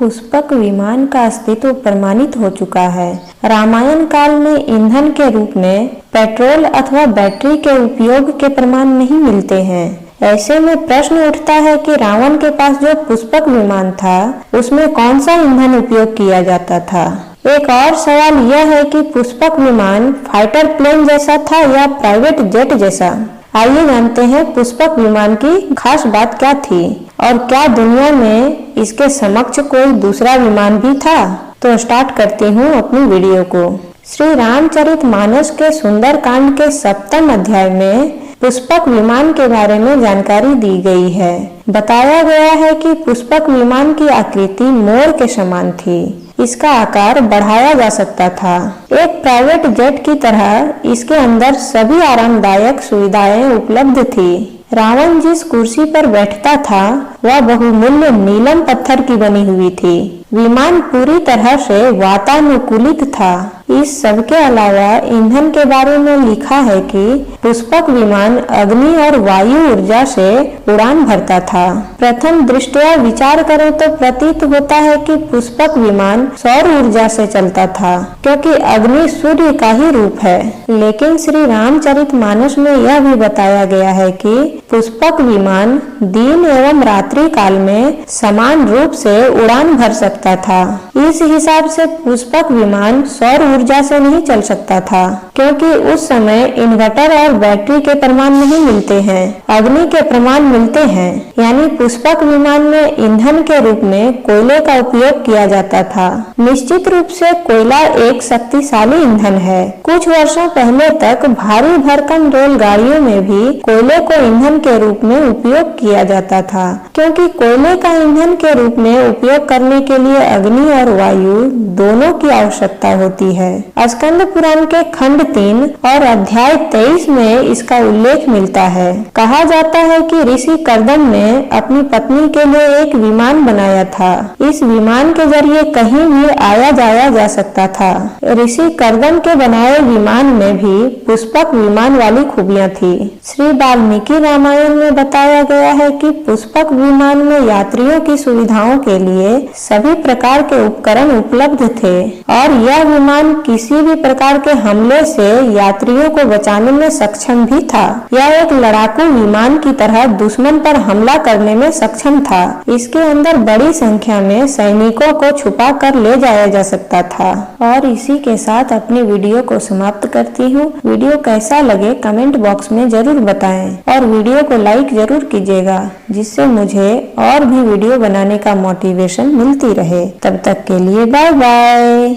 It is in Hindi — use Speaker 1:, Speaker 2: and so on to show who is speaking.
Speaker 1: पुष्पक विमान का अस्तित्व प्रमाणित हो चुका है। रामायण काल में ईंधन के रूप में पेट्रोल अथवा बैटरी के उपयोग के प्रमाण नहीं मिलते हैं। ऐसे में प्रश्न उठता है कि रावण के पास जो पुष्पक विमान था उसमें कौन सा ईंधन उपयोग किया जाता था। एक और सवाल यह है कि पुष्पक विमान फाइटर प्लेन जैसा था या प्राइवेट जेट जैसा। आइए जानते हैं पुष्पक विमान की खास बात क्या थी और क्या दुनिया में इसके समक्ष कोई दूसरा विमान भी था। तो स्टार्ट करती हूँ अपनी वीडियो को। श्री रामचरितमानस के सुंदरकांड के 7वें अध्याय में पुष्पक विमान के बारे में जानकारी दी गई है। बताया गया है कि पुष्पक विमान की आकृति मोर के समान थी। इसका आकार बढ़ाया जा सकता था। एक प्राइवेट जेट की तरह इसके अंदर सभी आरामदायक सुविधाएं उपलब्ध थी। रावण जिस कुर्सी पर बैठता था वह बहुमूल्य नीलम पत्थर की बनी हुई थी। विमान पूरी तरह से वातानुकूलित था। इस सब के अलावा ईंधन के बारे में लिखा है कि पुष्पक विमान अग्नि और वायु ऊर्जा से उड़ान भरता था। प्रथम दृष्टया विचार करें तो प्रतीत होता है कि पुष्पक विमान सौर ऊर्जा से चलता था, क्योंकि अग्नि सूर्य का ही रूप है। लेकिन श्री रामचरितमानस में यह भी बताया गया है कि पुष्पक विमान दिन एवं रात्रि काल में समान रूप से उड़ान भर सकता था। इस हिसाब से पुष्पक विमान सौर ऊर्जा से नहीं चल सकता था, क्योंकि उस समय इन्वर्टर और बैटरी के प्रमाण नहीं मिलते हैं, अग्नि के प्रमाण मिलते हैं। यानी पुष्पक विमान में ईंधन के रूप में कोयले का उपयोग किया जाता था। निश्चित रूप से कोयला एक शक्तिशाली ईंधन है। कुछ वर्षों पहले तक भारी भरकम रेलगाड़ियों में भी कोयले को ईंधन के रूप में उपयोग किया जाता था, क्योंकि कोयले का ईंधन के रूप में उपयोग करने के लिए अग्नि और वायु दोनों की आवश्यकता होती है। स्कंद पुराण के खंड 3 और अध्याय 23 में इसका उल्लेख मिलता है। कहा जाता है कि ऋषि कर्दम ने अपनी पत्नी के लिए एक विमान बनाया था। इस विमान के जरिए कहीं भी आया जाया जा सकता था। ऋषि कर्दम के बनाए विमान में भी पुष्पक विमान वाली खूबियां थी। श्री वाल्मीकि रामायण में बताया गया है कि पुष्पक विमान में यात्रियों की सुविधाओं के लिए सभी प्रकार के उपकरण उपलब्ध थे और यह विमान किसी भी प्रकार के हमले से यात्रियों को बचाने में सक्षम भी था। यह एक लड़ाकू विमान की तरह दुश्मन पर हमला करने में सक्षम था। इसके अंदर बड़ी संख्या में सैनिकों को छुपा कर ले जाया जा सकता था। और इसी के साथ अपनी वीडियो को समाप्त करती हूँ। वीडियो कैसा लगे कमेंट बॉक्स में जरूर बताएं और वीडियो को लाइक जरूर कीजिएगा, जिससे मुझे और भी वीडियो बनाने का मोटिवेशन मिलती रहे। तब तक के लिए बाय बाय।